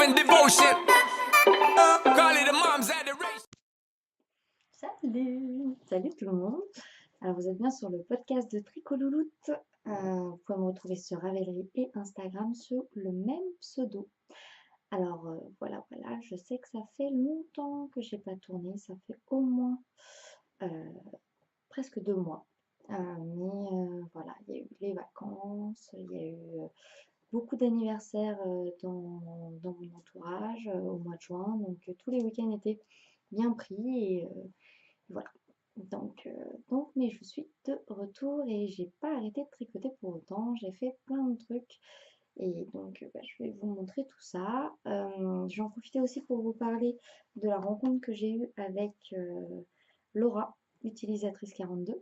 and devotion. Call it a mom's adoration. Salut tout le monde. Alors vous êtes bien sur le podcast de Tricolouloute. Vous pouvez me retrouver sur Ravelry et Instagram sous le même pseudo. Alors voilà, je sais que ça fait longtemps que j'ai pas tourné, ça fait au moins presque 2 mois. Mais voilà, il y a eu les vacances, il y a eu beaucoup d'anniversaires dans mon entourage au mois de juin, donc tous les week-ends étaient bien pris et voilà. Mais je suis de retour et j'ai pas arrêté de tricoter pour autant. J'ai fait plein de trucs et donc je vais vous montrer tout ça. Je vais en profiter aussi pour vous parler de la rencontre que j'ai eue avec Laura, utilisatrice 42.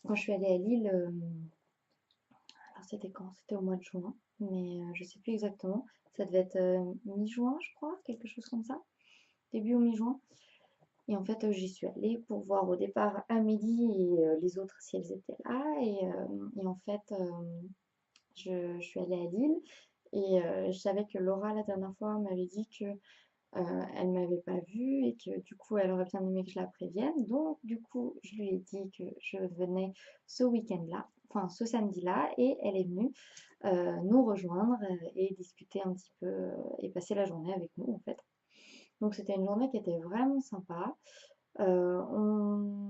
Quand je suis allée à Lille, alors c'était quand? C'était au mois de juin, mais je sais plus exactement. Ça devait être mi-juin, je crois, quelque chose comme ça. Début ou mi-juin. Et en fait, j'y suis allée pour voir au départ Amélie et les autres si elles étaient là. Et en fait, je suis allée à Lille et je savais que Laura, la dernière fois, m'avait dit que elle m'avait pas vue et que du coup, elle aurait bien aimé que je la prévienne. Donc, du coup, je lui ai dit que je venais ce week-end-là, enfin ce samedi-là, et elle est venue nous rejoindre et discuter un petit peu et passer la journée avec nous, en fait. Donc, c'était une journée qui était vraiment sympa. Je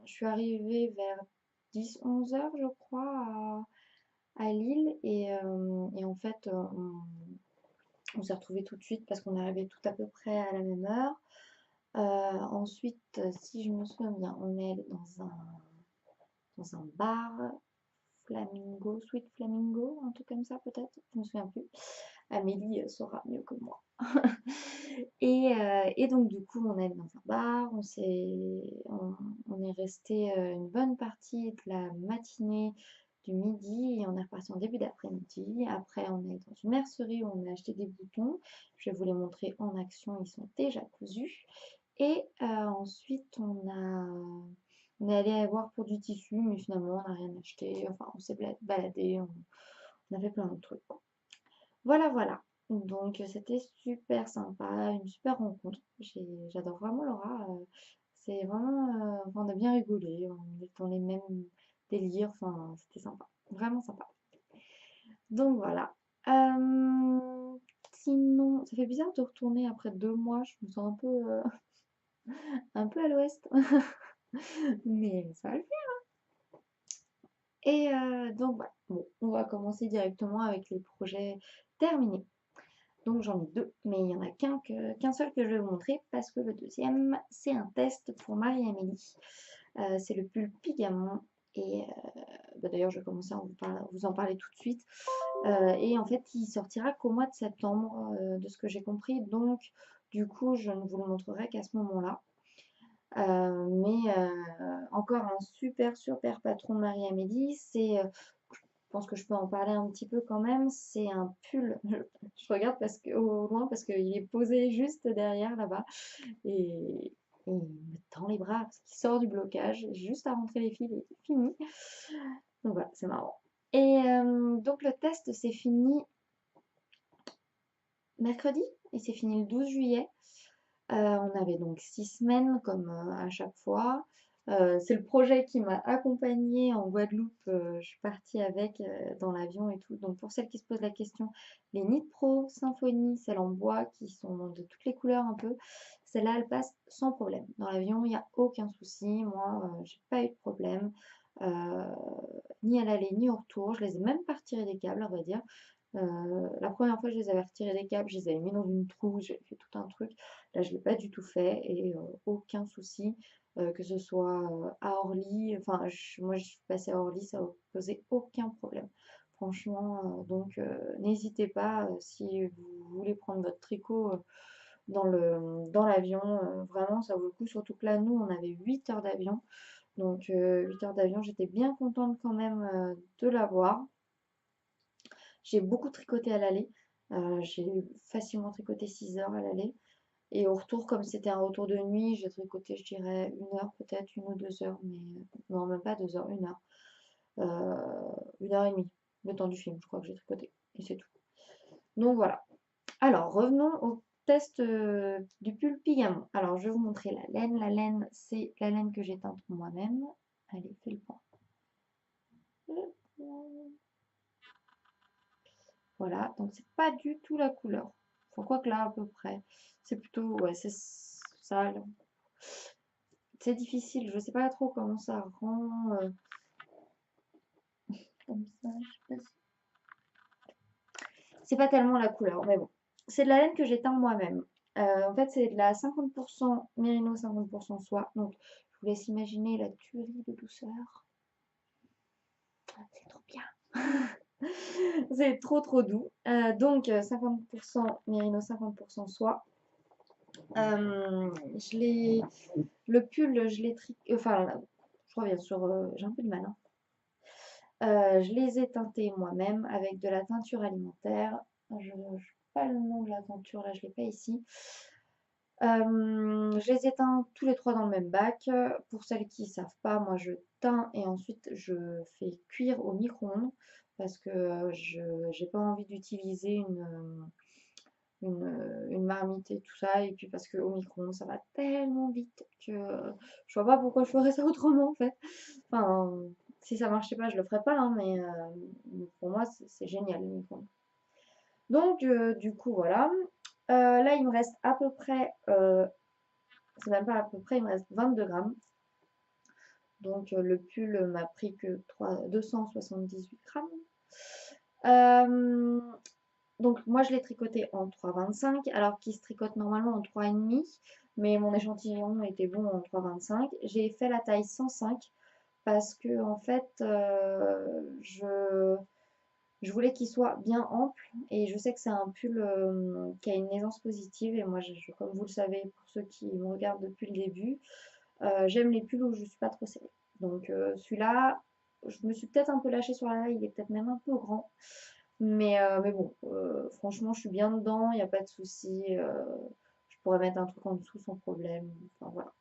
suis arrivée vers 10-11 heures, je crois, à Lille. Et en fait, on s'est retrouvés tout de suite parce qu'on est arrivé tout à peu près à la même heure. Ensuite, si je me souviens bien, on est allé dans un bar, Flamingo, Sweet Flamingo, un truc comme ça peut-être, je me souviens plus. Amélie saura mieux que moi. Et donc du coup, on est allé dans un bar, on est resté une bonne partie de la matinée, du midi, et on est reparti en début d'après-midi. Après, on est dans une mercerie où on a acheté des boutons. Je vais vous les montrer en action, ils sont déjà cousus. Et ensuite, on est allé voir pour du tissu, mais finalement, on n'a rien acheté. Enfin, on s'est baladé, on a fait plein de trucs. Voilà. Donc, c'était super sympa, une super rencontre. J'adore vraiment Laura. C'est vraiment, on a bien rigolé, on est dans les mêmes délires. Enfin, c'était sympa, vraiment sympa. Donc voilà. Sinon, ça fait bizarre de retourner après 2 mois. Je me sens un peu à l'ouest, mais ça va le faire. Et donc voilà. Bon, on va commencer directement avec les projets terminés. Donc j'en ai deux, mais il n'y en a qu'un seul que je vais vous montrer parce que le deuxième, c'est un test pour Marie-Amélie. C'est le pull Pigamon. Et d'ailleurs, je vais commencer à vous en parler tout de suite. Et en fait, il sortira qu'au mois de septembre, de ce que j'ai compris. Donc, du coup, je ne vous le montrerai qu'à ce moment-là. Mais encore un super patron de Marie-Amélie. Je pense que je peux en parler un petit peu quand même. C'est un pull. Je regarde au loin parce qu'il est posé juste derrière là-bas. Et il me tend les bras parce qu'il sort du blocage. Juste à rentrer les fils et c'est fini. Donc voilà, c'est marrant. Et donc le test s'est fini mercredi et c'est fini le 12 juillet. On avait donc 6 semaines comme à chaque fois. C'est le projet qui m'a accompagnée en Guadeloupe. Je suis partie avec dans l'avion et tout. Donc pour celles qui se posent la question, les Knit Pro Symphony, celles en bois qui sont de toutes les couleurs un peu, celles-là elles passent sans problème. Dans l'avion, il n'y a aucun souci. Moi, j'ai pas eu de problème. euh, Ni à l'aller ni au retour. Je les ai même pas retirés des câbles, on va dire. La première fois, je les avais retirés des câbles, je les avais mis dans une trousse, j'avais fait tout un truc. Là, je ne l'ai pas du tout fait et aucun souci, que ce soit à Orly. Enfin, moi, je suis passée à Orly, ça n'a posé aucun problème. Franchement, donc n'hésitez pas si vous voulez prendre votre tricot dans l'avion. Vraiment, ça vaut le coup. Surtout que là, nous, on avait 8 heures d'avion. Donc 8 heures d'avion, j'étais bien contente quand même de l'avoir. J'ai beaucoup tricoté à l'aller. J'ai facilement tricoté 6 heures à l'aller. Et au retour, comme c'était un retour de nuit, j'ai tricoté, je dirais, 1 heure, peut-être 1 ou 2 heures, mais non, même pas 2 heures, 1 heure. 1 heure et demie, le temps du film, je crois que j'ai tricoté. Et c'est tout. Donc voilà. Alors, revenons au test du pull Pigamon. Alors, je vais vous montrer la laine. La laine, c'est la laine que j'ai teinte moi-même. Allez, fais le point. Voilà, donc c'est pas du tout la couleur. Enfin, quoi que là, à peu près. C'est plutôt, ouais, c'est ça. C'est difficile, je sais pas trop comment ça rend. Comme ça, je sais pas c'est pas tellement la couleur, mais bon. C'est de la laine que j'ai teint moi-même. En fait, c'est de la 50% mérino, 50% soie. Donc, je vous laisse imaginer la tuerie de douceur. C'est trop bien. C'est trop trop doux. Donc, 50% mérino, 50% soie. Je l'ai, le pull, je l'ai enfin, je reviens sur, j'ai un peu de mal, hein. Je les ai teintés moi-même avec de la teinture alimentaire. Je n'ai pas le nom de la teinture, là je ne l'ai pas ici. Je les ai teints tous les trois dans le même bac. Pour celles qui ne savent pas, moi je teins et ensuite je fais cuire au micro-ondes parce que je n'ai pas envie d'utiliser une marmite et tout ça. Et puis parce qu'au micro-ondes ça va tellement vite que je vois pas pourquoi je ferais ça autrement en fait. Enfin, si ça marchait pas, je le ferais pas, hein, mais pour moi c'est génial le micro-ondes. Donc du coup voilà. Là il me reste à peu près c'est même pas à peu près, il me reste 22 grammes. Donc le pull m'a pris que 278 grammes. Donc moi je l'ai tricoté en 3,25 alors qu'il se tricote normalement en 3,5. Mais mon échantillon était bon en 3,25. J'ai fait la taille 105 parce que en fait je voulais qu'il soit bien ample et je sais que c'est un pull qui a une aisance positive et moi comme vous le savez pour ceux qui me regardent depuis le début, j'aime les pulls où je ne suis pas trop serrée. Donc celui-là, je me suis peut-être un peu lâchée sur la taille, il est peut-être même un peu grand. Mais bon, franchement, je suis bien dedans, il n'y a pas de souci. Je pourrais mettre un truc en dessous sans problème. Enfin voilà.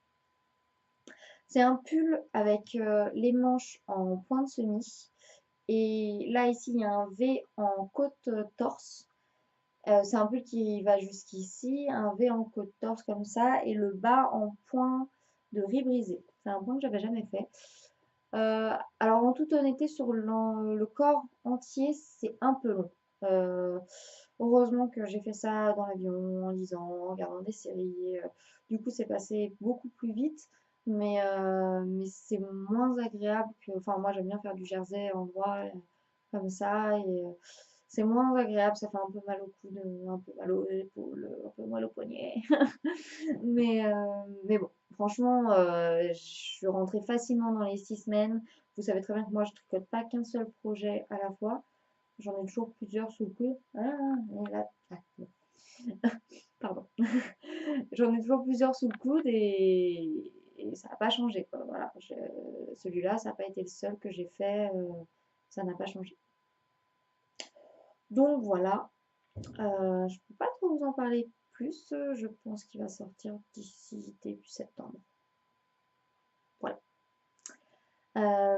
C'est un pull avec les manches en point de semis. Et là, ici, il y a un V en côte torse. C'est un pull qui va jusqu'ici, un V en côte torse comme ça, et le bas en point de riz brisé. C'est un point que j'avais jamais fait. Alors en toute honnêteté, sur le corps entier, c'est un peu long. Heureusement que j'ai fait ça dans l'avion, en lisant, en regardant des séries. Du coup, c'est passé beaucoup plus vite, mais c'est moins agréable que. Enfin, moi, j'aime bien faire du jersey en droit comme ça, et c'est moins agréable. Ça fait un peu mal au coude, un peu mal aux épaules, un peu mal au poignet. Mais bon, franchement, je suis rentrée facilement dans les 6 semaines. Vous savez très bien que moi, je tricote pas qu'un seul projet à la fois. J'en ai toujours plusieurs sous le coude. Ah, et là, bon. Pardon. J'en ai toujours plusieurs sous le coude et ça n'a pas changé, quoi. Voilà. Celui-là, ça n'a pas été le seul que j'ai fait. Ça n'a pas changé. Donc voilà. Je peux pas trop vous en parler plus. Je pense qu'il va sortir d'ici début septembre. Voilà.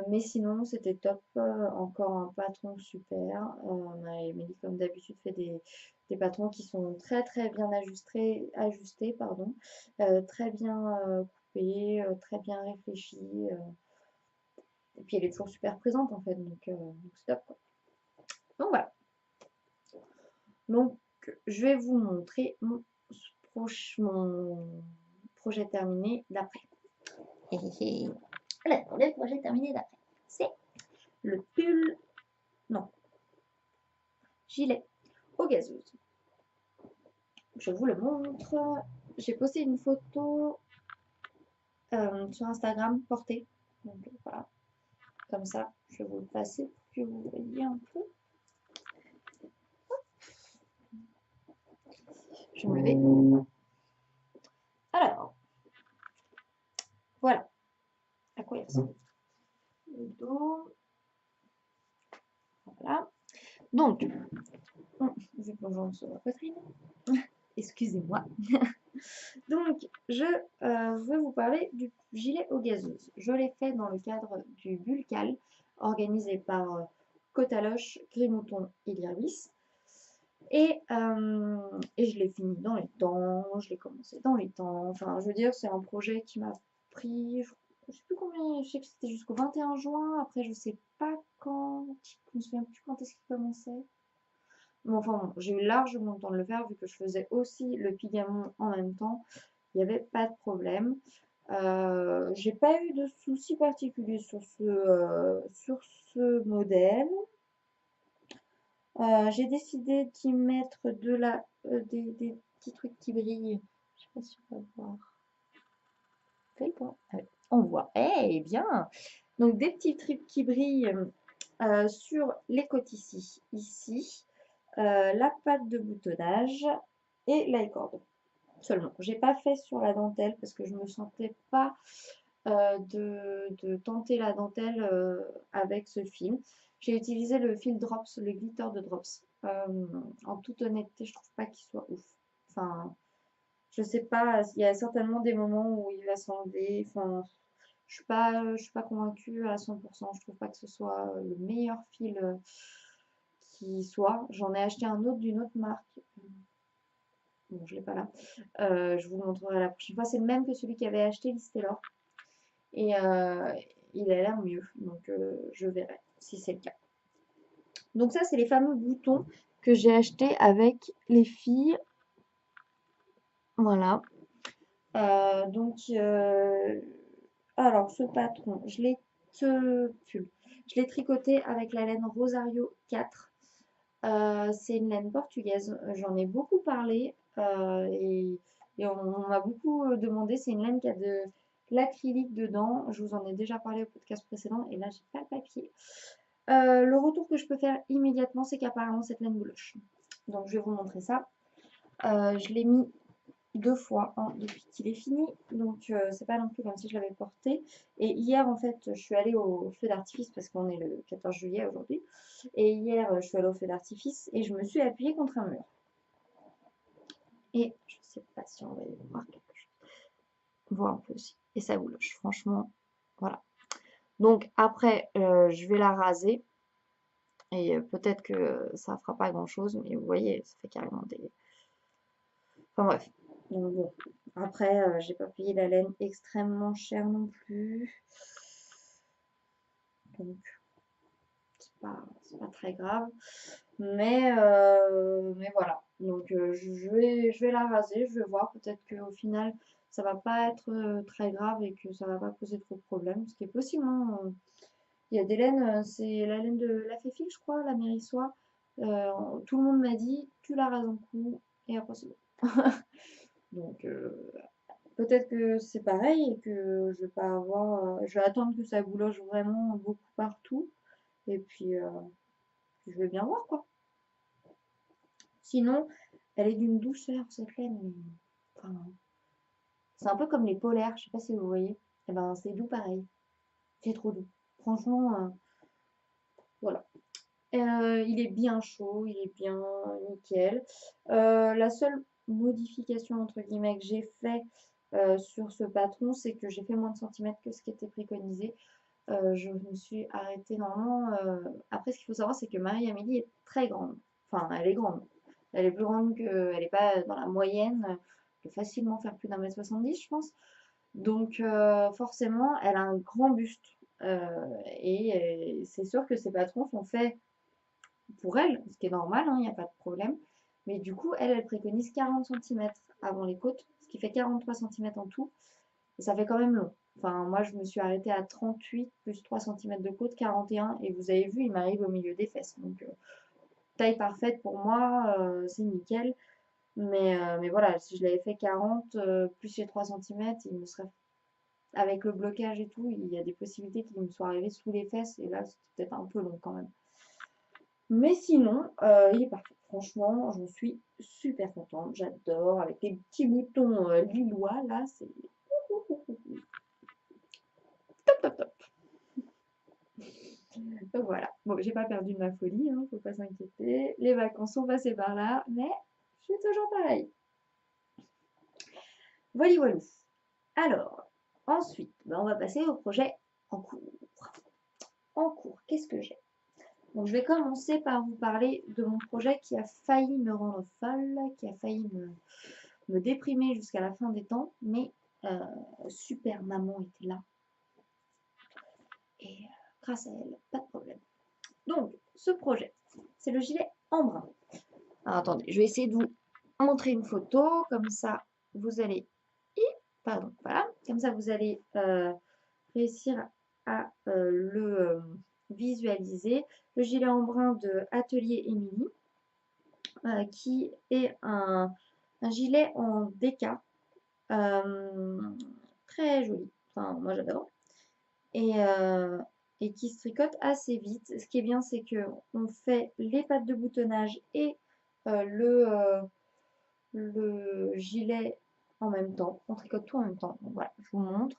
Mais sinon, c'était top. Encore un patron super. Amélie, comme d'habitude, fait des patrons qui sont très très bien ajustés pardon, très bien coupés, très bien réfléchis. Et puis elle est toujours super présente en fait, donc c'est top, quoi. Donc voilà. Donc je vais vous montrer mon projet terminé d'après. Le projet terminé d'après, c'est le pull, non, gilet aux gazeuses. Je vous le montre. J'ai posté une photo sur Instagram portée. Donc voilà, comme ça, je vais vous le passer pour que vous voyez un peu. Je vais me lever. Alors, voilà à quoi il ressemble. Le dos. Voilà. Donc, je vais plonger sur la poitrine. Excusez-moi. Donc, je vais vous parler du gilet aux gazeuses. Je l'ai fait dans le cadre du Bulcal, organisé par Cotaloche, Grimouton et Lirbis. Et et je l'ai fini dans les temps, je l'ai commencé dans les temps. Enfin, je veux dire, c'est un projet qui m'a pris, je sais plus combien, je sais que c'était jusqu'au 21 juin. Après, je sais pas quand, je me souviens plus quand est-ce qu'il commençait. Mais enfin, bon, j'ai eu largement le temps de le faire vu que je faisais aussi le Pigamon en même temps. Il n'y avait pas de problème. J'ai pas eu de soucis particuliers sur ce modèle. J'ai décidé d'y mettre des petits trucs qui brillent. Je sais pas si on va voir. Fais le point. Ah oui, on voit. Eh bien! Donc des petits trucs qui brillent sur les côtes ici, la patte de boutonnage et la corde seulement. J'ai pas fait sur la dentelle parce que je me sentais pas de tenter la dentelle avec ce fil. J'ai utilisé le fil Drops, le glitter de Drops. En toute honnêteté, je trouve pas qu'il soit ouf. Enfin, je sais pas, il y a certainement des moments où il va s'enlever. Enfin, je suis pas convaincue à 100%. Je trouve pas que ce soit le meilleur fil qui soit. J'en ai acheté un autre d'une autre marque. Bon, je l'ai pas là. Je vous le montrerai la prochaine fois. C'est le même que celui qui avait acheté Listelor. Et il a l'air mieux. Donc je verrai si c'est le cas. Donc ça, c'est les fameux boutons que j'ai achetés avec les filles. Voilà. Donc, alors ce patron, je l'ai tricoté avec la laine Rosario 4. C'est une laine portugaise. J'en ai beaucoup parlé et on m'a beaucoup demandé. C'est une laine qui a de l'acrylique dedans. Je vous en ai déjà parlé au podcast précédent et là, j'ai pas le papier. Le retour que je peux faire immédiatement, c'est qu'apparemment cette laine bouloche. Donc, je vais vous montrer ça. Je l'ai mis 2 fois depuis qu'il est fini. Donc, c'est pas non plus comme si je l'avais porté. Et hier, en fait, je suis allée au feu d'artifice parce qu'on est le 14 juillet aujourd'hui. Et hier, je suis allée au feu d'artifice et je me suis appuyée contre un mur. Et je sais pas si on va y voir quelque chose. On voit un peu aussi. Et ça bouloche. Franchement, voilà. Donc, après, je vais la raser. Et peut-être que ça fera pas grand-chose. Mais vous voyez, ça fait carrément des... Enfin bref. Donc bon. Après, j'ai pas payé la laine extrêmement cher non plus. Donc, c'est pas très grave. Mais voilà. Donc, je vais la raser. Je vais voir. Peut-être qu'au final, ça va pas être très grave et que ça va pas poser trop de problèmes. Ce qui est possible, hein. Il y a des laines, c'est la laine de la Féfille, je crois, la Mérissois. Tout le monde m'a dit, tu la rases en coup et après c'est bon. Donc, peut-être que c'est pareil et que je vais pas avoir. Je vais attendre que ça bouloche vraiment beaucoup partout. Et puis, je vais bien voir quoi. Sinon, elle est d'une douceur cette laine. Enfin, c'est un peu comme les polaires, je sais pas si vous voyez. Et ben, c'est doux pareil. C'est trop doux. Franchement, voilà. Il est bien chaud, il est bien nickel. La seule modification entre guillemets que j'ai fait sur ce patron, c'est que j'ai fait moins de centimètres que ce qui était préconisé. Je me suis arrêtée normalement. Après, ce qu'il faut savoir, c'est que Marie-Amélie est très grande. Enfin, elle est grande. Elle est plus grande que. Elle n'est pas dans la moyenne. Elle peut facilement faire plus d'1,70 m, je pense. Donc, forcément, elle a un grand buste. Et c'est sûr que ces patrons sont faits pour elle, ce qui est normal, il n'y a pas de problème. Mais du coup, elle préconise 40 centimètres avant les côtes, ce qui fait 43 centimètres en tout. Et ça fait quand même long. Enfin, moi, je me suis arrêtée à 38 plus 3 centimètres de côte, 41. Et vous avez vu, il m'arrive au milieu des fesses. Donc, taille parfaite pour moi, c'est nickel. Mais voilà, si je l'avais fait 40 plus les 3 centimètres, il me serait. Avec le blocage et tout, il y a des possibilités qu'il me soit arrivé sous les fesses. Et là, c'était peut-être un peu long quand même. Mais sinon, il est parfait. Franchement, j'en suis super contente. J'adore. Avec les petits boutons lillois, là, c'est top, top, top. Donc voilà. Bon, j'ai pas perdu de ma folie, hein, faut pas s'inquiéter. Les vacances sont passées par là, mais je suis toujours pareil. Voilà, voilà. Alors, ensuite, on va passer au projet en cours. En cours, qu'est-ce que j'ai? Donc, je vais commencer par vous parler de mon projet qui a failli me rendre folle, qui a failli me déprimer jusqu'à la fin des temps, mais Super Maman était là et grâce à elle, pas de problème. Donc, ce projet, c'est le gilet en brun. Alors, attendez, je vais essayer de vous montrer une photo, comme ça, vous allez... Pardon, voilà, comme ça, vous allez réussir à le visualiser. Le gilet en brun de Atelier Émilie, qui est un gilet en déca, très joli, enfin moi j'adore, et, qui se tricote assez vite. Ce qui est bien, c'est que on fait les pattes de boutonnage et le gilet en même temps. On tricote tout en même temps. Donc voilà, je vous montre.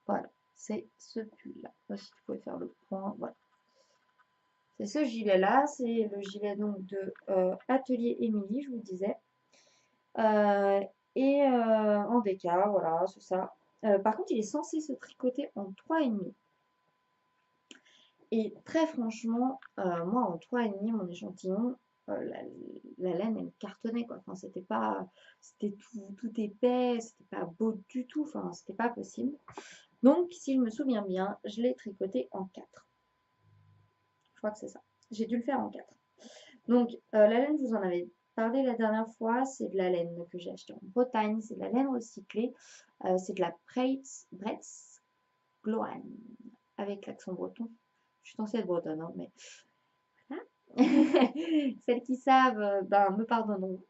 Voilà, c'est ce pull-là. Si tu pouvais faire le point, voilà. C'est ce gilet-là, c'est le gilet donc de Atelier Émilie, je vous disais. En déca, voilà, c'est ça. Par contre, il est censé se tricoter en 3,5. Et très franchement, moi en 3,5, mon échantillon, la laine, elle cartonnait quoi. Enfin, c'était tout épais, c'était pas beau du tout. Enfin, c'était pas possible. Donc, si je me souviens bien, je l'ai tricoté en 4. Je crois que c'est ça. J'ai dû le faire en 4. Donc, la laine, je vous en avais parlé la dernière fois, c'est de la laine que j'ai achetée en Bretagne, c'est de la laine recyclée, c'est de la Bretz Gloan, avec l'accent breton. Je suis censée être bretonne, hein, mais voilà. Celles qui savent, ben, me pardonneront.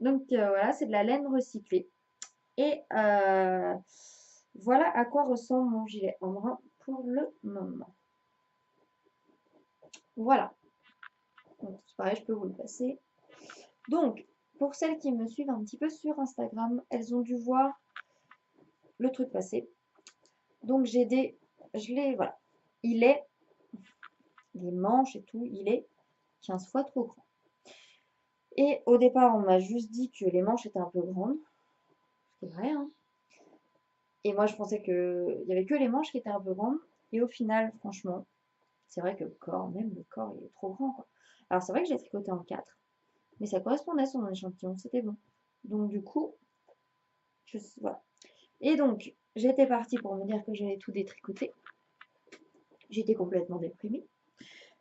Donc, voilà, c'est de la laine recyclée. Et voilà à quoi ressemble mon gilet en brun pour le moment. Voilà. Donc, c'est pareil, je peux vous le passer. Donc, pour celles qui me suivent un petit peu sur Instagram, elles ont dû voir le truc passer. Donc, voilà. Les manches et tout, il est 15 fois trop grand. Et au départ, on m'a juste dit que les manches étaient un peu grandes. C'est vrai, hein. Et moi, je pensais qu'il n'y avait que les manches qui étaient un peu grandes. Et au final, franchement, c'est vrai que même le corps, il est trop grand, quoi. Alors, c'est vrai que j'ai tricoté en 4, mais ça correspondait sur mon échantillon, c'était bon. Donc, du coup, voilà. Et donc, j'étais partie pour me dire que j'allais tout détricoter. J'étais complètement déprimée.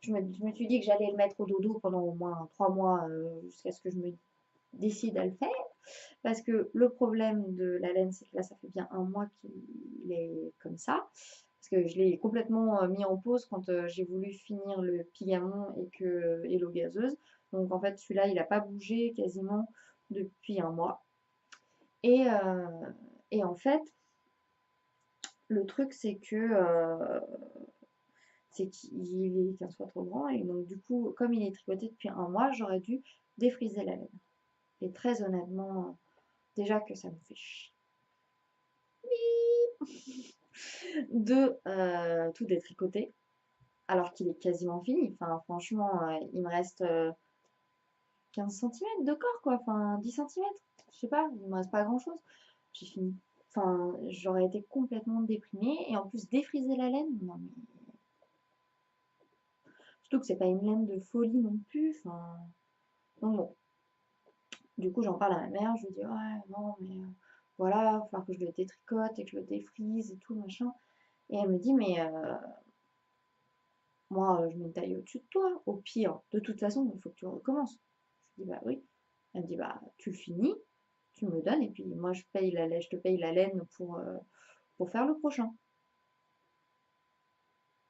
Je me suis dit que j'allais le mettre au dodo pendant au moins 3 mois jusqu'à ce que je me décide à le faire. Parce que le problème de la laine, c'est que là, ça fait bien un mois qu'il est comme ça. Parce que je l'ai complètement mis en pause quand j'ai voulu finir le Pigamon et l'eau gazeuse. Donc en fait, celui-là, il n'a pas bougé quasiment depuis un mois. Et, en fait, le truc, c'est qu'il est 15 fois trop grand. Et donc, du coup, comme il est tricoté depuis un mois, j'aurais dû défriser la laine. Et très honnêtement, déjà que ça me fait chier de tout détricoter, alors qu'il est quasiment fini. Enfin, franchement, il me reste 15 cm de corps, quoi. Enfin, 10 cm. Je sais pas, il me reste pas grand-chose. J'ai fini. Enfin, j'aurais été complètement déprimée. Et en plus, défriser la laine, non mais... Surtout que c'est pas une laine de folie non plus. Enfin... Donc bon. Du coup, j'en parle à ma mère. Je lui dis, ouais, non, mais voilà, il va falloir que je le détricote et que je le défrise et tout, machin. Et elle me dit, mais moi, je mets une taille au-dessus de toi. Au pire, de toute façon, il faut que tu recommences. Je dis, bah oui. Elle me dit, bah tu le finis, tu me le donnes, et puis moi, je te paye la laine pour faire le prochain.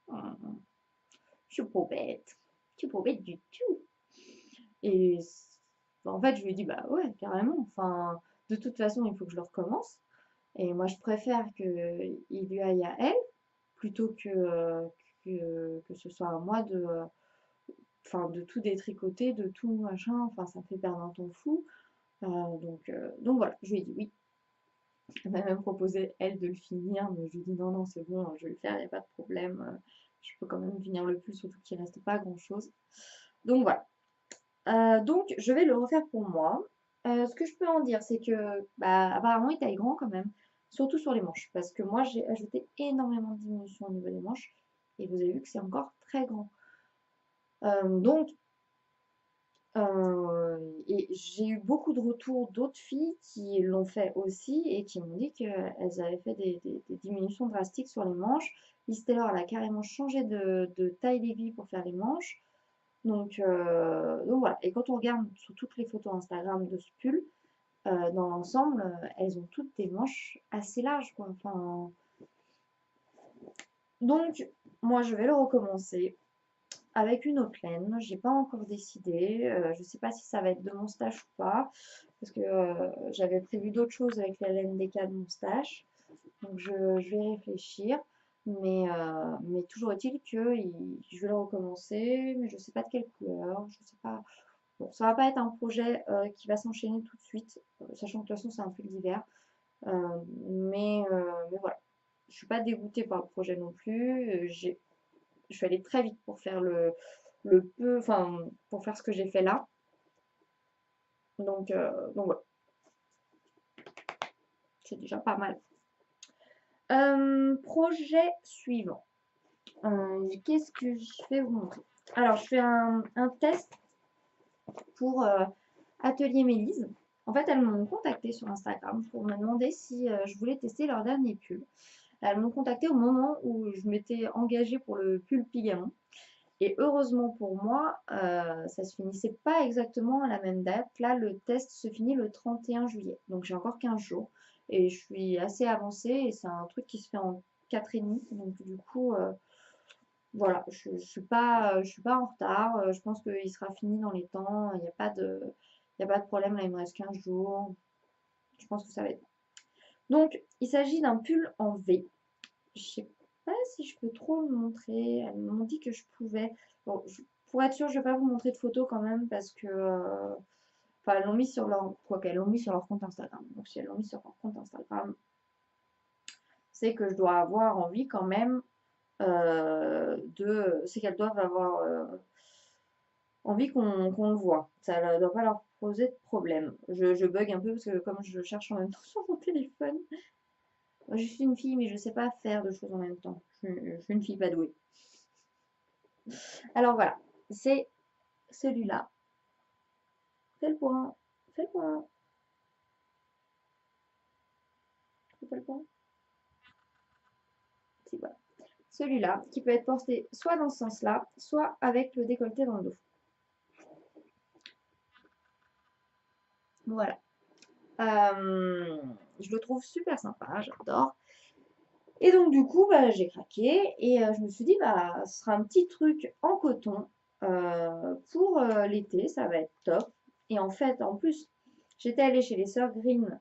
Hum, Je suis pas bête. Je suis pas bête du tout. Et en fait, je lui ai dit, bah ouais, carrément. Enfin, de toute façon, il faut que je le recommence. Et moi, je préfère qu'il lui aille à elle plutôt que ce soit à moi de tout détricoter, de tout machin. Enfin, ça me fait perdre un temps fou. Donc voilà, je lui ai dit oui. Elle m'a même proposé, elle, de le finir, mais je lui ai dit non, non, c'est bon, je vais le faire, il n'y a pas de problème. Je peux quand même finir le pull, surtout qu'il ne reste pas grand-chose. Donc voilà. Donc je vais le refaire pour moi. Ce que je peux en dire, c'est que bah, apparemment il taille grand quand même, surtout sur les manches, parce que moi j'ai ajouté énormément de diminution au niveau des manches. et vous avez vu que c'est encore très grand. Donc, et j'ai eu beaucoup de retours d'autres filles qui l'ont fait aussi et qui m'ont dit qu'elles avaient fait des diminutions drastiques sur les manches. Liz Taylor, elle a carrément changé de taille d'aiguille pour faire les manches. Donc voilà. Et quand on regarde sur toutes les photos Instagram de ce pull, dans l'ensemble, elles ont toutes des manches assez larges, quoi. Enfin, donc, moi, je vais le recommencer avec une autre laine. J'ai pas encore décidé. Je sais pas si ça va être de mon stash ou pas, parce que j'avais prévu d'autres choses avec la laine DK de mon stash. Donc, je vais réfléchir. Mais toujours est-il que je vais le recommencer, mais je sais pas de quelle couleur, je sais pas. Bon, ça va pas être un projet qui va s'enchaîner tout de suite, sachant que de toute façon c'est un pull d'hiver. Mais voilà, je suis pas dégoûtée par le projet non plus. Je suis allée très vite pour faire le peu, enfin pour faire ce que j'ai fait là. Donc voilà, c'est déjà pas mal. Projet suivant. Qu'est-ce que je vais vous montrer? Alors, je fais un test pour Atelier Mélise. En fait, elles m'ont contacté sur Instagram pour me demander si je voulais tester leur dernier pull. Elles m'ont contacté au moment où je m'étais engagée pour le pull Pigamon. Et heureusement pour moi, ça se finissait pas exactement à la même date. Là, le test se finit le 31 juillet. Donc j'ai encore 15 jours. Et je suis assez avancée et c'est un truc qui se fait en 4,5. Donc du coup, voilà, je suis pas en retard. Je pense qu'il sera fini dans les temps. Il y a pas de problème. Là, il me reste 15 jours. Je pense que ça va être bon. Donc, il s'agit d'un pull en V. Je sais pas si je peux trop le montrer. Elles m'ont dit que je pouvais. Bon, pour être sûre, je vais pas vous montrer de photos quand même parce que. Enfin, elles l'ont mis sur leur. Quoi qu'elles l'ont mis sur leur compte Instagram. Donc, si elles l'ont mis sur leur compte Instagram, c'est que je dois avoir envie quand même de. C'est qu'elles doivent avoir envie qu'on le voit. Ça ne doit pas leur poser de problème. Je bug un peu parce que comme je cherche en même temps sur mon téléphone. Moi, je suis une fille, mais je ne sais pas faire de choses en même temps. Je suis une fille pas douée. Alors voilà, c'est celui-là. Fais le point. Fais le point. Fais le point. Si, voilà. Celui-là, qui peut être porté soit dans ce sens-là, soit avec le décolleté dans le dos. Voilà. Je le trouve super sympa, j'adore. Et donc du coup, bah, j'ai craqué et je me suis dit, bah, ce sera un petit truc en coton pour l'été, ça va être top. Et en fait, en plus, j'étais allée chez les Sœurs Green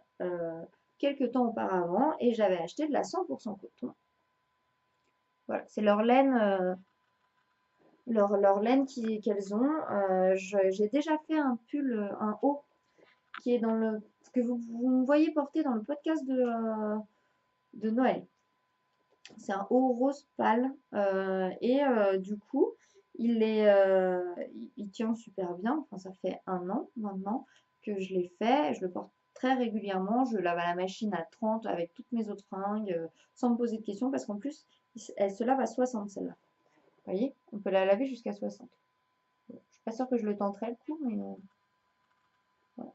quelques temps auparavant et j'avais acheté de la 100% coton. Voilà, c'est leur laine, leur laine qu'elles ont. J'ai déjà fait un pull, un haut qui est dans le que vous me voyez porter dans le podcast de Noël. C'est un haut rose pâle et du coup, il tient super bien. Enfin, ça fait 1 an maintenant que je l'ai fait. Je le porte très régulièrement. Je lave à la machine à 30 avec toutes mes autres fringues sans me poser de questions parce qu'en plus, elle se lave à 60 celle-là. Vous voyez, on peut la laver jusqu'à 60. Bon, je suis pas sûre que je le tenterai le coup, mais voilà.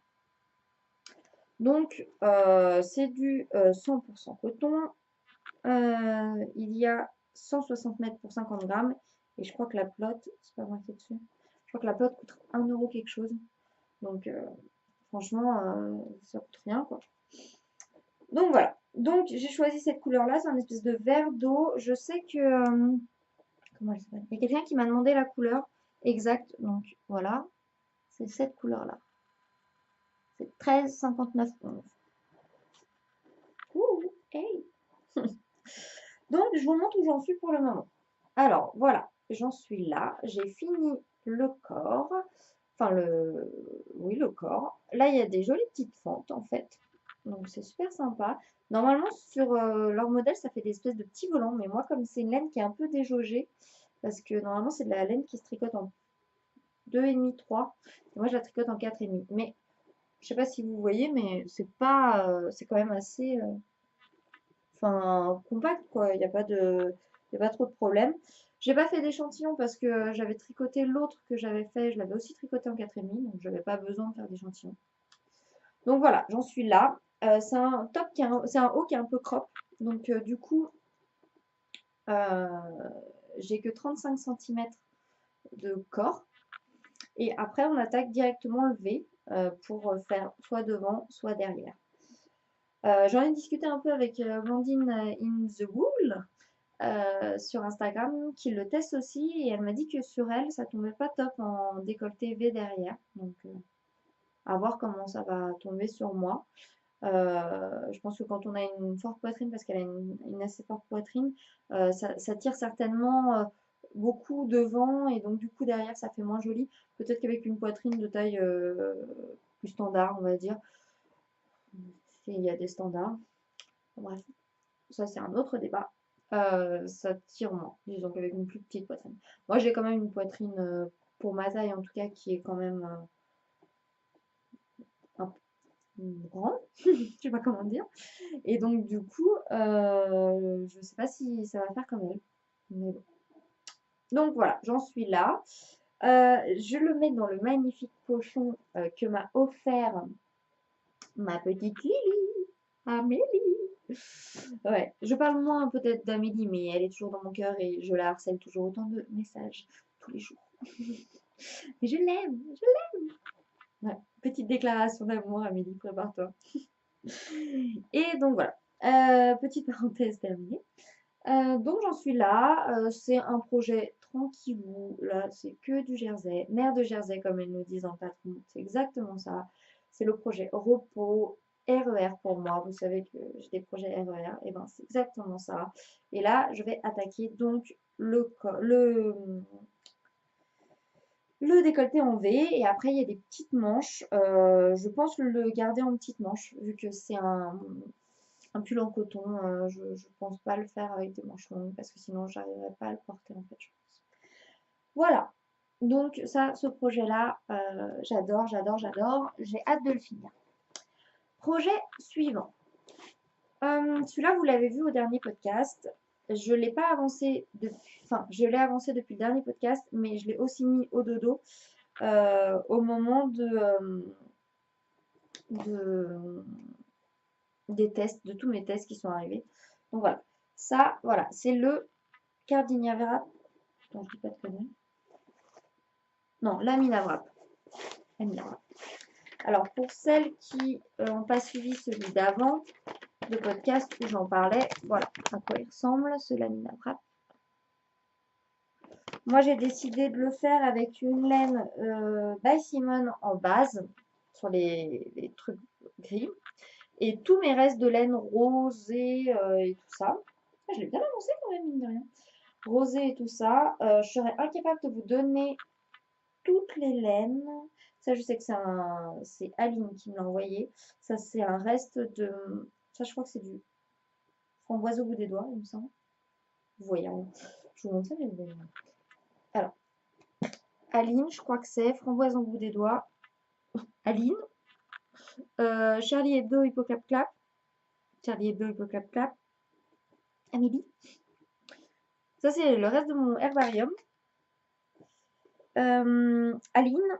Donc, c'est du 100% coton. Il y a 160 mètres pour 50 grammes. Et je crois que la plotte, c'est pas marqué dessus. Je crois que la plotte coûte 1 € quelque chose. Donc, franchement, ça coûte rien, quoi. Donc, voilà. Donc, j'ai choisi cette couleur-là. C'est un espèce de vert d'eau. Je sais que. Comment elle s'appelle? Il y a quelqu'un qui m'a demandé la couleur exacte. Donc, voilà. C'est cette couleur-là. C'est 13,59,11. Ouh, hey! Donc, je vous montre où j'en suis pour le moment. Alors, voilà, j'en suis là. J'ai fini le corps. Enfin, oui, le corps. Là, il y a des jolies petites fentes, en fait. Donc, c'est super sympa. Normalement, sur leur modèle, ça fait des espèces de petits volants. Mais moi, comme c'est une laine qui est un peu déjaugée, parce que normalement, c'est de la laine qui se tricote en 2,5, 3. Et moi, je la tricote en 4,5. Mais, je sais pas si vous voyez, mais c'est pas... c'est quand même assez... enfin, compact, quoi. Il n'y a pas trop de problème. J'ai pas fait d'échantillon parce que j'avais tricoté l'autre que j'avais fait, je l'avais aussi tricoté en 4,5, donc j'avais pas besoin de faire d'échantillon. Donc voilà, j'en suis là. C'est un top c'est un haut qui est un peu crop. Donc du coup, euh, j'ai que 35 cm de corps. Et après, on attaque directement le V pour faire soit devant, soit derrière. J'en ai discuté un peu avec Blandine in the Wool sur Instagram qui le teste aussi et elle m'a dit que sur elle, ça tombait pas top en décolleté V derrière. Donc à voir comment ça va tomber sur moi. Je pense que quand on a une forte poitrine, parce qu'elle a une assez forte poitrine, ça tire certainement beaucoup devant et donc du coup derrière ça fait moins joli. Peut-être qu'avec une poitrine de taille plus standard, on va dire, s'il y a des standards. Bref, ça c'est un autre débat. Ça tire moins, disons qu'avec une plus petite poitrine. Moi j'ai quand même une poitrine, pour ma taille en tout cas, qui est quand même un peu grande, je sais pas comment dire. Et donc, du coup, je sais pas si ça va faire comme elle. Mais bon. Donc voilà, j'en suis là. Je le mets dans le magnifique pochon que m'a offert ma petite Lily, Amélie. Ouais, je parle moins peut-être d'Amélie, mais elle est toujours dans mon cœur et je la harcèle toujours autant de messages tous les jours. Mais je l'aime, je l'aime. Ouais, petite déclaration d'amour, Amélie, prépare-toi. Et donc voilà, petite parenthèse terminée. Donc j'en suis là, c'est un projet tranquillou, là c'est que du Jersey, mère de Jersey comme elles nous disent en patron, c'est exactement ça. C'est le projet repos, RER pour moi, vous savez que j'ai des projets RER, et ben c'est exactement ça. Et là je vais attaquer donc le décolleté en V et après il y a des petites manches. Je pense le garder en petites manches vu que c'est un pull en coton. Je pense pas le faire avec des manches longues parce que sinon j'arriverai pas à le porter en fait, je pense. Voilà. Donc ça, ce projet-là, j'adore, j'adore, j'adore. J'ai hâte de le finir. Projet suivant. Celui-là, vous l'avez vu au dernier podcast. Je l'ai pas avancé depuis, enfin, je l'ai avancé depuis le dernier podcast, mais je l'ai aussi mis au dodo au moment de- des tests, de tous mes tests qui sont arrivés. Donc voilà. Ça, voilà, c'est le Gardenia Wrap. Attends, je dis pas de conneries. Non, Lamina Wrap. Lamina Wrap. Alors, pour celles qui n'ont pas suivi celui d'avant, le podcast où j'en parlais, voilà à quoi il ressemble, ce Lamina Wrap. Moi, j'ai décidé de le faire avec une laine by Simone en base, sur les trucs gris, et tous mes restes de laine rosée et tout ça. Ah, je l'ai bien avancé quand même, mine de rien. Rosé et tout ça. Je serais incapable de vous donner toutes les laines. Ça, je sais que c'est Aline qui me l'a envoyé. Ça, c'est un reste de. Ça, je crois que c'est du framboise au bout des doigts, il me semble. Vous voyez, hein. Je vous montre ça, mais vous voyez. Alors, Aline, je crois que c'est framboise au bout des doigts. Aline. Charlie Hebdo, Hippoclap Clap. Charlie Hebdo, Hippoclap Clap. Amélie. Ça, c'est le reste de mon herbarium. Aline.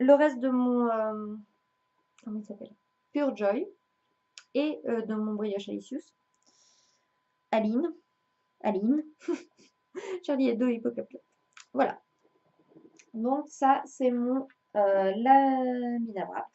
Le reste de mon. Comment il s'appelle? Pure Joy. Et de mon brioche Alicius. Aline. Aline. Charlie Hebdo, Hippoclap Clap. Voilà. Donc, ça, c'est mon Lamina Wrap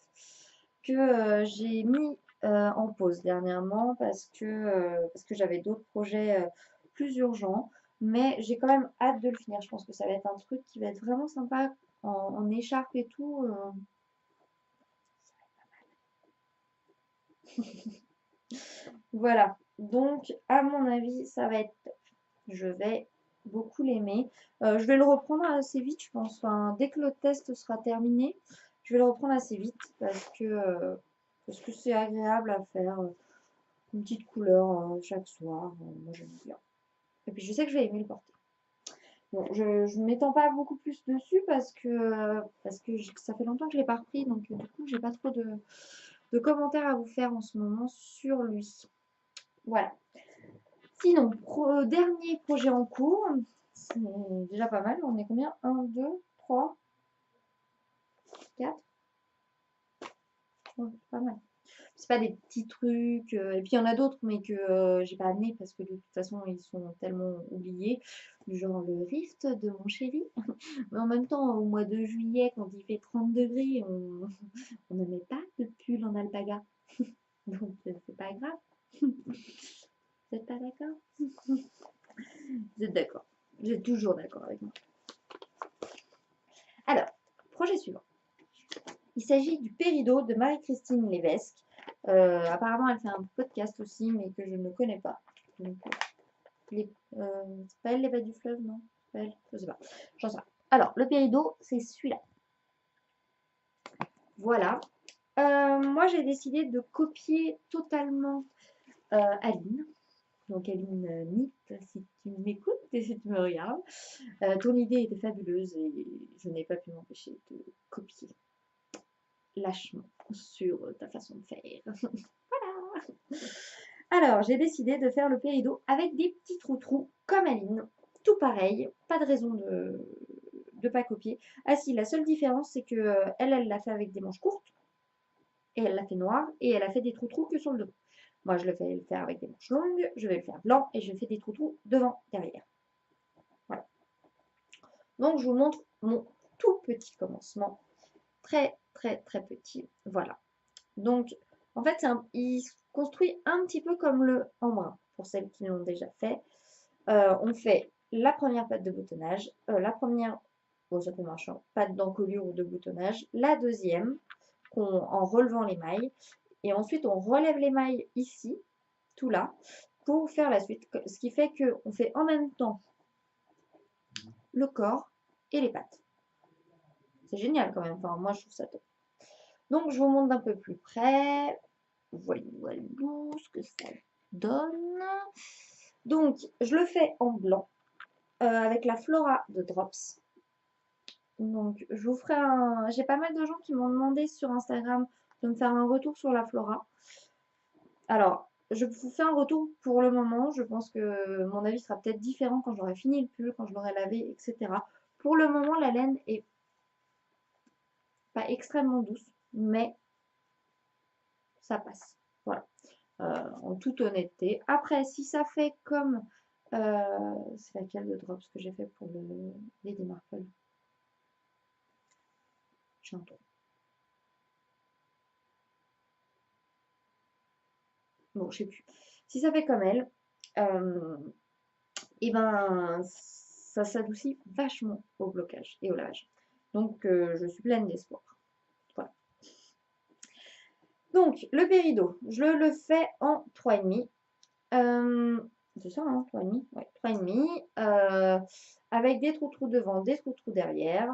que j'ai mis en pause dernièrement parce que j'avais d'autres projets plus urgents. Mais j'ai quand même hâte de le finir. Je pense que ça va être un truc qui va être vraiment sympa en écharpe et tout. Voilà. Donc, à mon avis, ça va être top. Je vais beaucoup l'aimer. Je vais le reprendre assez vite, je pense. Enfin, dès que le test sera terminé, je vais le reprendre assez vite parce que c'est agréable à faire. Une petite couleur chaque soir. Moi, j'aime bien. Et puis, je sais que je vais aimer le porter. Bon, je ne m'étends pas beaucoup plus dessus parce que ça fait longtemps que je ne l'ai pas repris. Donc, du coup, j'ai pas trop de commentaires à vous faire en ce moment sur lui. Voilà. Sinon, dernier projet en cours. C'est déjà pas mal. On est combien? 1, 2, 3, 4. Ouais, pas mal. C'est pas des petits trucs. Et puis il y en a d'autres, mais que j'ai pas amené parce que de toute façon, ils sont tellement oubliés. Du genre le Rift de mon chéri. Mais en même temps, au mois de juillet, quand il fait 30 degrés, on ne met pas de pull en alpaga. Donc, c'est pas grave. Vous êtes pas d'accord? Vous êtes d'accord. Vous êtes toujours d'accord avec moi. Alors, projet suivant. Il s'agit du Péridot de Marie-Christine Lévesque. Apparemment, elle fait un podcast aussi, mais que je ne connais pas. Donc, c'est pas elle, les bas du fleuve, non? C'est pas elle, je sais pas. J'en sais pas. Alors, le Péridot, c'est celui-là. Voilà. Moi, j'ai décidé de copier totalement Aline. Donc, Aline Nip, si tu m'écoutes et si tu me regardes. Ton idée était fabuleuse et je n'ai pas pu m'empêcher de copier lâchement sur ta façon de faire. Voilà. Alors, j'ai décidé de faire le péridot avec des petits trous-trous comme Aline. Tout pareil, pas de raison de ne pas copier. Ah si, la seule différence, c'est que elle l'a fait avec des manches courtes et elle l'a fait noir et elle a fait des trous-trous que sur le dos. Moi, je le fais le faire avec des manches longues, je vais le faire blanc et je fais des trous-trous devant, derrière. Voilà. Donc, je vous montre mon tout petit commencement. Très, très, très petit. Voilà. Donc, en fait, il se construit un petit peu comme le embrun, pour celles qui l'ont déjà fait. On fait la première patte de boutonnage, la première, bon, ça peut marcher, patte d'encolure ou de boutonnage, la deuxième, en relevant les mailles, et ensuite on relève les mailles ici, tout là, pour faire la suite. Ce qui fait qu'on fait en même temps le corps et les pattes. C'est génial quand même, enfin, moi je trouve ça top. Donc je vous montre d'un peu plus près. Voilà, voilà ce que ça donne. Donc je le fais en blanc avec la Flora de Drops. Donc je vous ferai un... J'ai pas mal de gens qui m'ont demandé sur Instagram de me faire un retour sur la Flora. Alors, je vous fais un retour pour le moment. Je pense que mon avis sera peut-être différent quand j'aurai fini le pull, quand je l'aurai lavé, etc. Pour le moment, la laine est pas extrêmement douce, mais ça passe. Voilà. En toute honnêteté. Après, si ça fait comme... c'est laquelle de Drops que j'ai fait pour le Lady Marple? J'ai un trou. Bon, je sais plus. Si ça fait comme elle, et ben ça s'adoucit vachement au blocage et au lavage. Donc je suis pleine d'espoir. Voilà. Donc le péridot, je le fais en 3,5. C'est ça, hein, 3,5. Ouais, 3,5. Avec des trous devant, des trous derrière.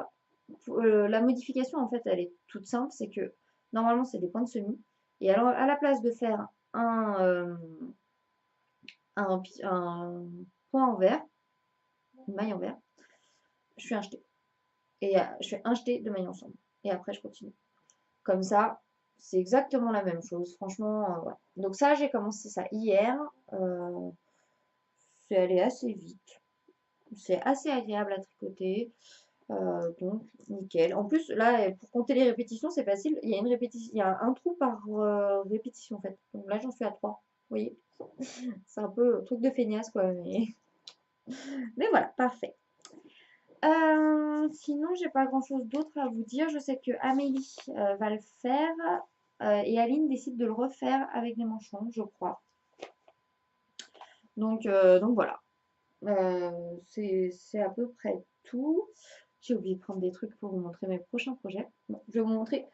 La modification, en fait, elle est toute simple. C'est que normalement, c'est des points de semis. Et alors, à la place de faire un point en vert, une maille en vert, je fais un jeté. Et je fais un jeté de mailles ensemble. Et après, je continue. Comme ça, c'est exactement la même chose. Franchement, voilà. Donc ça, j'ai commencé ça hier. C'est allé assez vite. C'est assez agréable à tricoter. Donc, nickel. En plus, là, pour compter les répétitions, c'est facile. Il y a une répétition, il y a un trou par répétition, en fait. Donc là, j'en suis à 3. Vous voyez? C'est un peu un truc de feignasse, quoi. Mais voilà, parfait. Sinon, j'ai pas grand-chose d'autre à vous dire. Je sais que Amélie va le faire et Aline décide de le refaire avec des manchons, je crois. Donc voilà. C'est à peu près tout. J'ai oublié de prendre des trucs pour vous montrer mes prochains projets. Bon, je vais vous montrer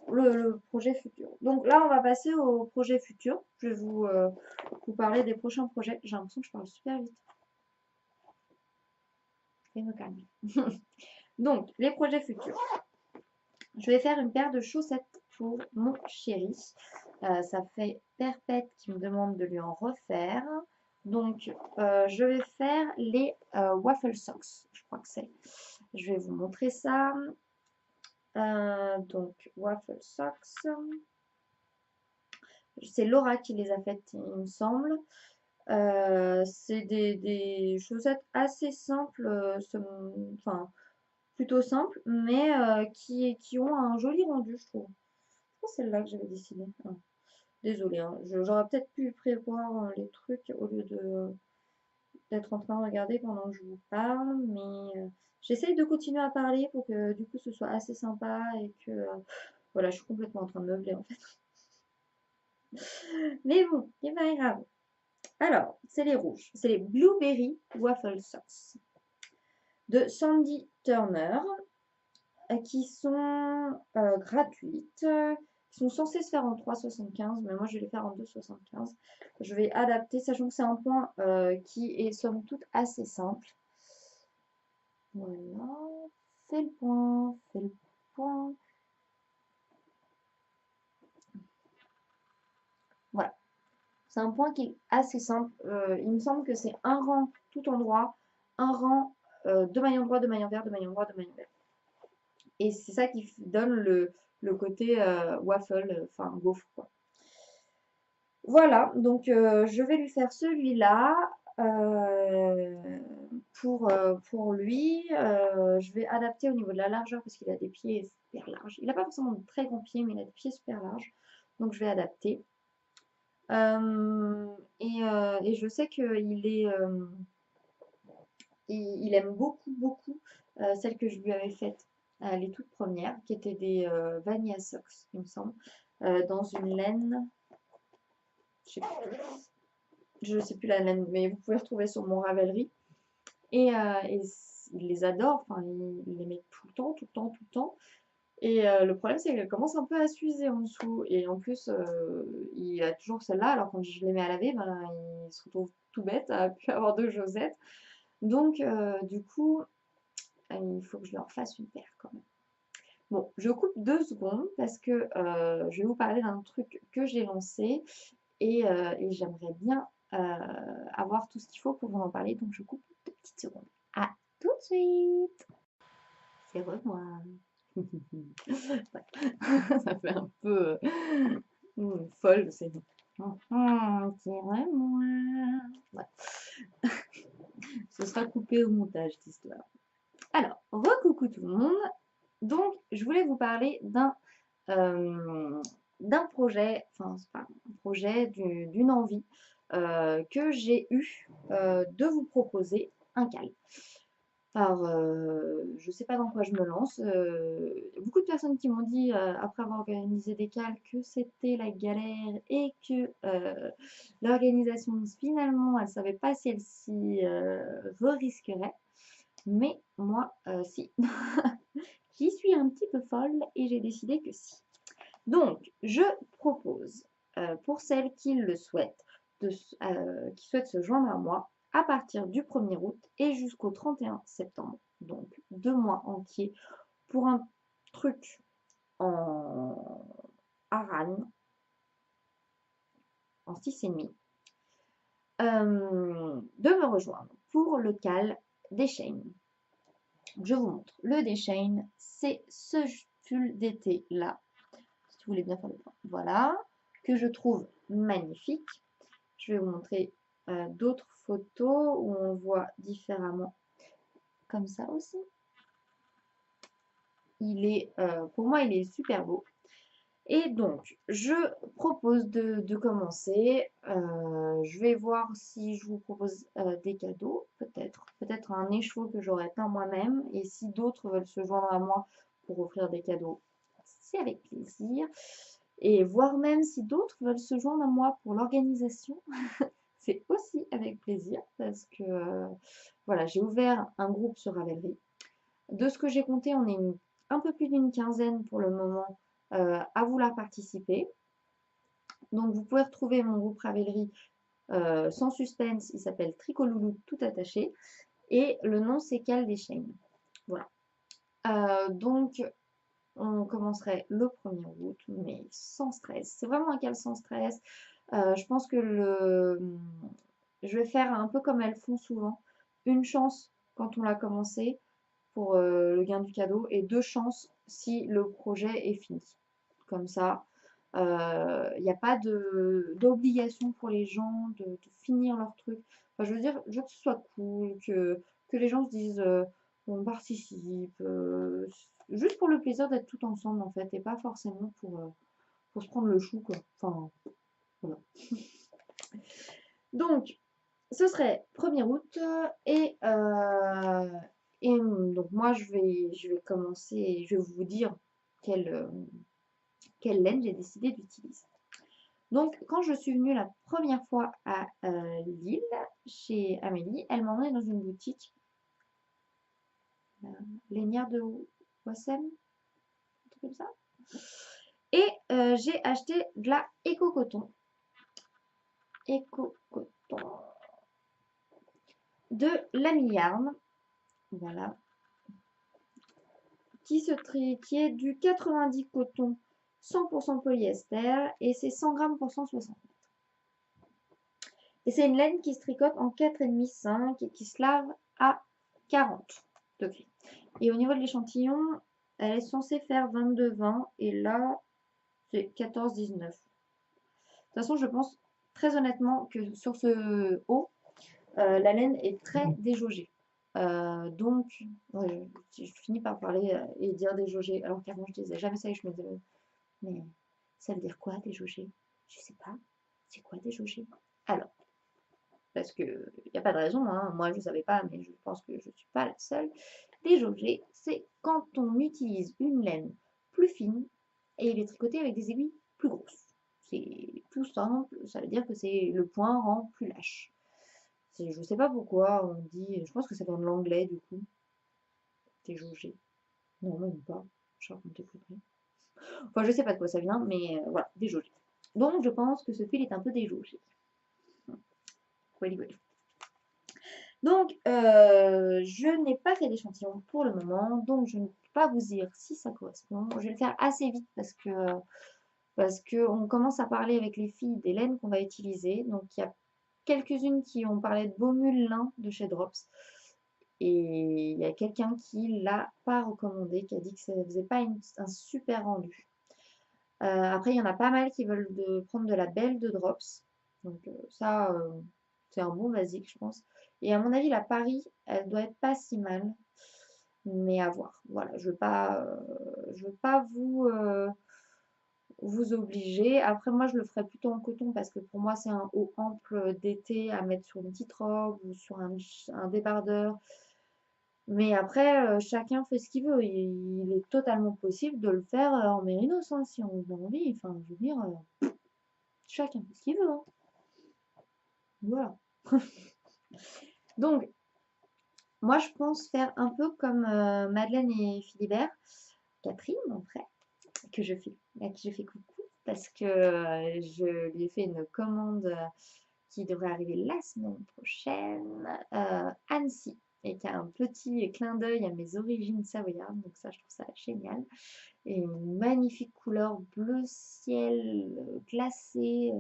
le projet futur. Donc là, on va passer au projet futur. Je vais vous parler des prochains projets. J'ai l'impression que je parle super vite. Je vais me calmer. Donc, les projets futurs. Je vais faire une paire de chaussettes pour mon chéri. Ça fait Perpète qui me demande de lui en refaire. Donc, je vais faire les waffle socks. Je crois que c'est. Je vais vous montrer ça. Donc, waffle socks. C'est Laura qui les a faites, il me semble. C'est des chaussettes assez simples, enfin plutôt simples, mais qui ont un joli rendu, je trouve. C'est celle-là que j'avais décidé. Ah, désolée, hein. J'aurais peut-être pu prévoir les trucs au lieu d'être en train de regarder pendant que je vous parle, mais j'essaye de continuer à parler pour que du coup ce soit assez sympa et que voilà, je suis complètement en train de meubler en fait. Mais bon, c'est pas grave. Alors, c'est les rouges. C'est les Blueberry Waffle Socks de Sandy Turner qui sont gratuites, qui sont censées se faire en 3,75, mais moi je vais les faire en 2,75. Je vais adapter, sachant que c'est un point qui est somme toute assez simple. Voilà, fais le point, fais le point. Voilà, c'est un point qui est assez simple. Il me semble que c'est un rang tout en droit, un rang de maillon droit, de maillon vert, de maillon droit, de maillon vert. Et c'est ça qui donne le côté waffle, enfin gaufre quoi. Voilà, donc je vais lui faire celui-là. Pour lui, je vais adapter au niveau de la largeur parce qu'il a des pieds super larges. Il n'a pas forcément de très grands pieds, mais il a des pieds super larges. Donc je vais adapter. Et je sais qu'il est, il aime beaucoup, beaucoup celle que je lui avais faite, les toutes premières, qui étaient des Vanilla Socks, il me semble, dans une laine. Je sais plus la laine, mais vous pouvez retrouver sur mon Ravelry. Et il les adore, enfin, il les met tout le temps, tout le temps, tout le temps. Et le problème, c'est qu'elle commence un peu à s'user en dessous. Et en plus, il a toujours celle-là. Alors quand je les mets à laver, ben, il se retrouve tout bête à plus avoir de chaussettes. Donc, du coup, il faut que je leur fasse une paire quand même. Bon, je coupe 2 secondes parce que je vais vous parler d'un truc que j'ai lancé et j'aimerais bien avoir tout ce qu'il faut pour vous en parler. Donc, je coupe 2 petites secondes. À tout de suite! C'est moi. Ça fait un peu folle, c'est moi. Ouais. Ce sera coupé au montage, cette histoire. Alors, recoucou tout le monde. Donc, je voulais vous parler d'un projet, enfin, c'est pas un projet, d'une envie que j'ai eu de vous proposer un cal. Alors, je ne sais pas dans quoi je me lance. Beaucoup de personnes qui m'ont dit, après avoir organisé des cals, que c'était la galère et que l'organisation, finalement, elle ne savait pas si elle s'y re-risquerait. Mais moi, si. J'y suis un petit peu folle et j'ai décidé que si. Donc, je propose, pour celles qui le souhaitent, qui souhaitent se joindre à moi, à partir du 1er août et jusqu'au 31 septembre, donc 2 mois entiers, pour un truc en Aran, en 6,5, de me rejoindre pour le cal des chaînes. Je vous montre. Le Deschain, c'est ce pull d'été là, si vous voulez bien faire le point. Voilà, que je trouve magnifique. Je vais vous montrer d'autres photos où on le voit différemment, comme ça aussi. Il est, pour moi, il est super beau. Et donc, je propose de commencer. Je vais voir si je vous propose des cadeaux, peut-être un écheveau que j'aurais peint moi-même. Et si d'autres veulent se joindre à moi pour offrir des cadeaux, c'est avec plaisir. Et voire même si d'autres veulent se joindre à moi pour l'organisation, c'est aussi avec plaisir parce que voilà, j'ai ouvert un groupe sur Ravelry. De ce que j'ai compté, on est un peu plus d'une quinzaine pour le moment à vouloir participer. Donc vous pouvez retrouver mon groupe Ravelry sans suspense, il s'appelle Tricoloulou tout attaché et le nom c'est Cal des Chaînes. Voilà. Donc on commencerait le 1er août, mais sans stress. C'est vraiment un cal sans stress. Je pense que je vais faire un peu comme elles font souvent. Une chance quand on l'a commencé pour le gain du cadeau et 2 chances si le projet est fini. Comme ça, Il n'y a pas d'obligation pour les gens de finir leur truc. Enfin, je veux dire, que ce soit cool, que les gens se disent on participe, juste pour le plaisir d'être tout ensemble en fait, et pas forcément pour se prendre le chou, quoi. Enfin, voilà. Donc, ce serait 1er août donc moi je vais commencer, je vais vous dire quelle laine j'ai décidé d'utiliser. Donc quand je suis venue la première fois à Lille, chez Amélie, elle m'a emmenée dans une boutique, Lainière de Wassem, un truc comme ça. Et j'ai acheté de la éco-coton. Éco-coton de Lamy Yarn. Voilà. Qui est du 90 coton 100% polyester et c'est 100 grammes pour 160 mètres. Et c'est une laine qui se tricote en 4,5-5 et qui se lave à 40 degrés. Et au niveau de l'échantillon, elle est censée faire 22-20 et là, c'est 14-19. De toute façon, je pense très honnêtement que sur ce haut, la laine est très déjaugée. Donc, ouais, je finis par parler et dire déjauger, alors qu'avant je disais jamais ça et je me disais, mais ça veut dire quoi déjauger? Je sais pas, c'est quoi déjauger? Alors, parce qu'il n'y a pas de raison, hein. Moi je ne savais pas, mais je pense que je ne suis pas la seule. Déjauger, c'est quand on utilise une laine plus fine et il est tricoté avec des aiguilles plus grosses. C'est tout simple, ça veut dire que c'est le point rend plus lâche. Je sais pas pourquoi on dit, je pense que ça vient de l'anglais du coup, déjauger. Non, même pas, je raconte des conneries. Enfin, je sais pas de quoi ça vient, mais voilà, déjaugé. Donc, je pense que ce fil est un peu déjaugé. Voilà, voilà. Donc, je n'ai pas fait d'échantillon pour le moment, donc je ne peux pas vous dire si ça correspond. Je vais le faire assez vite parce que on commence à parler avec les filles des laines qu'on va utiliser. Donc, il y a quelques-unes qui ont parlé de Baumule lin de chez Drops. Et il y a quelqu'un qui l'a pas recommandé, qui a dit que ça ne faisait pas un super rendu. Après, il y en a pas mal qui veulent prendre de la belle de Drops. Donc ça, c'est un bon basique, je pense. Et à mon avis, la Paris, elle doit être pas si mal. Mais à voir. Voilà, je veux pas vous obliger. Après, moi, je le ferais plutôt en coton parce que pour moi, c'est un haut ample d'été à mettre sur une petite robe ou sur un débardeur. Mais après, chacun fait ce qu'il veut. Il est totalement possible de le faire en mérinos, hein, si on a envie. Enfin, je veux dire, chacun fait ce qu'il veut, hein. Voilà. Donc, moi, je pense faire un peu comme Madeleine et Philibert, Catherine, mon frère, à qui je fais coucou, parce que je lui ai fait une commande qui devrait arriver la semaine prochaine, Annecy, et qui a un petit clin d'œil à mes origines savoyardes, donc ça, je trouve ça génial. Et une magnifique couleur bleu ciel, glacé,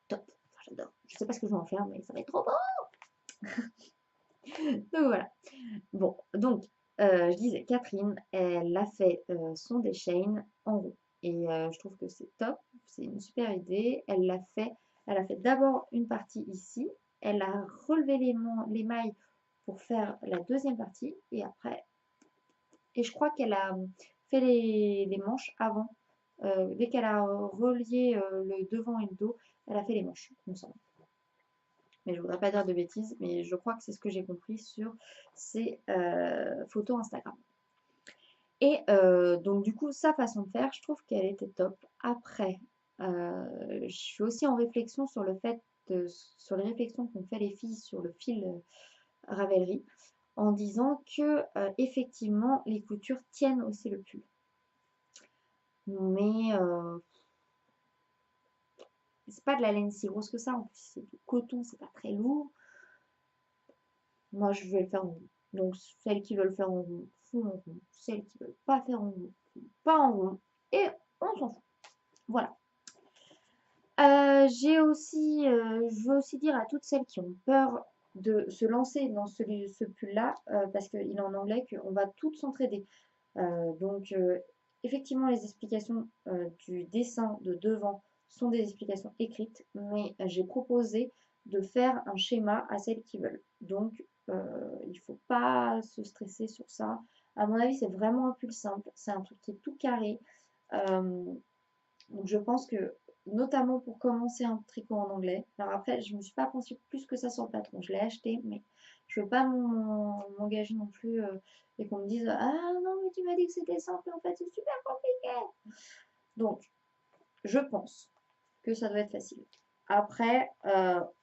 top, enfin, j'adore. Je sais pas ce que je vais en faire, mais ça va être trop beau. Donc voilà. Bon, donc je disais, Catherine, elle a fait son déchaîne en rond. Et je trouve que c'est top, c'est une super idée. Elle a fait d'abord une partie ici, elle a relevé les mailles pour faire la deuxième partie, et je crois qu'elle a fait les manches avant. Dès qu'elle a relié le devant et le dos, elle a fait les manches, il me semble. Mais je ne voudrais pas dire de bêtises, mais je crois que c'est ce que j'ai compris sur ces photos Instagram. Et donc du coup, sa façon de faire, je trouve qu'elle était top. Après, je suis aussi en réflexion sur sur les réflexions qu'ont fait les filles sur le fil Ravelry, en disant que effectivement, les coutures tiennent aussi le pull. Mais c'est pas de la laine si grosse que ça. En plus, c'est du coton, c'est pas très lourd. Moi, je vais le faire en rond. Donc, celles qui veulent faire en rond, font en rond. Celles qui veulent pas faire en rond, font pas en rond. Et on s'en fout. Voilà. Je veux aussi dire à toutes celles qui ont peur de se lancer dans ce pull-là, parce qu'il est en anglais, qu'on va toutes s'entraider. Donc, effectivement, les explications du dessin de devant sont des explications écrites, mais j'ai proposé de faire un schéma à celles qui veulent. Donc, il ne faut pas se stresser sur ça. À mon avis, c'est vraiment un pull simple. C'est un truc qui est tout carré. Donc, je pense que, notamment pour commencer un tricot en anglais, alors après, je ne me suis pas pensée plus que ça sur le patron. Je l'ai acheté, mais je ne veux pas m'engager non plus et qu'on me dise ah non, mais tu m'as dit que c'était simple, en fait, c'est super compliqué. Donc, je pense que ça doit être facile. Après,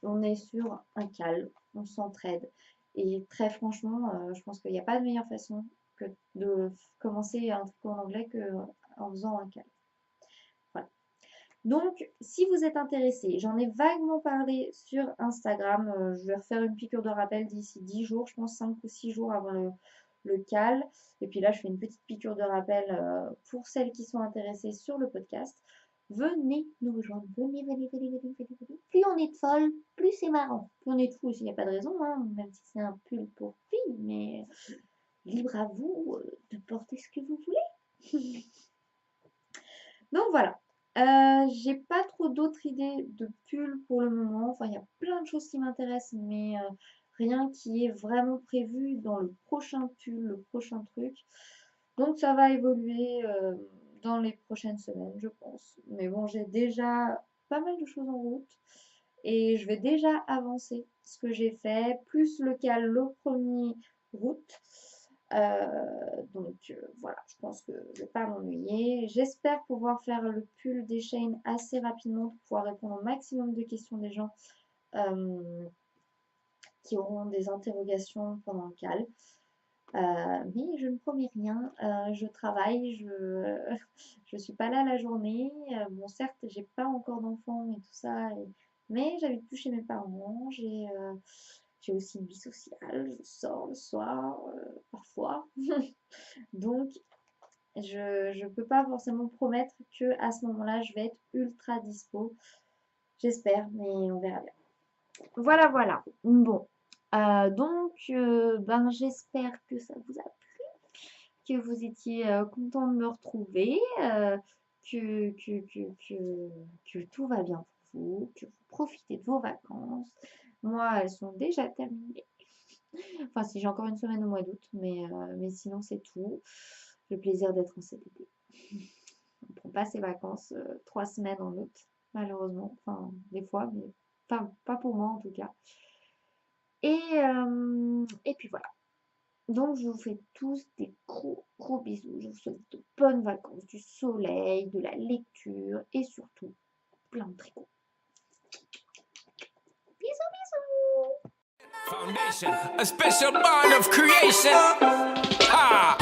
on est sur un cal, on s'entraide. Et très franchement, je pense qu'il n'y a pas de meilleure façon que de commencer un tricot en anglais qu'en faisant un cal. Voilà. Donc, si vous êtes intéressé, j'en ai vaguement parlé sur Instagram. Je vais refaire une piqûre de rappel d'ici 10 jours, je pense 5 ou 6 jours avant le cal. Et puis là, je fais une petite piqûre de rappel pour celles qui sont intéressées sur le podcast. Venez nous rejoindre, venez, venez, venez, venez, venez, venez. Plus on est de folles, plus c'est marrant. Plus on est de fous, il n'y a pas de raison, hein, même si c'est un pull pour filles, mais libre à vous de porter ce que vous voulez. Donc voilà. J'ai pas trop d'autres idées de pulls pour le moment. Enfin, il y a plein de choses qui m'intéressent, mais rien qui est vraiment prévu dans le prochain pull, le prochain truc. Donc ça va évoluer dans les prochaines semaines, je pense. Mais bon, j'ai déjà pas mal de choses en route et je vais déjà avancer ce que j'ai fait, plus le cal le 1er août. Donc voilà, je pense que je ne vais pas m'ennuyer. J'espère pouvoir faire le pull des chaînes assez rapidement pour pouvoir répondre au maximum de questions des gens qui auront des interrogations pendant le cal. Mais je ne promets rien, je travaille, je suis pas là la journée. Bon, certes, j'ai pas encore d'enfants et tout ça, mais j'habite plus chez mes parents. J'ai aussi une vie sociale, je sors le soir, parfois. Donc, je peux pas forcément promettre que à ce moment-là, je vais être ultra dispo. J'espère, mais on verra bien. Voilà, voilà. Bon. Donc, ben, j'espère que ça vous a plu, que vous étiez content de me retrouver, que tout va bien pour vous, que vous profitez de vos vacances. Moi, elles sont déjà terminées. Enfin, si j'ai encore une semaine au mois d'août, mais sinon, c'est tout. Le plaisir d'être en CDD. On ne prend pas ses vacances 3 semaines en août, malheureusement. Enfin, des fois, mais pas pour moi en tout cas. Et puis voilà. Donc, je vous fais tous des gros, gros bisous. Je vous souhaite de bonnes vacances, du soleil, de la lecture et surtout plein de tricots. Bisous, bisous! Foundation, a special bond of creation. Ha!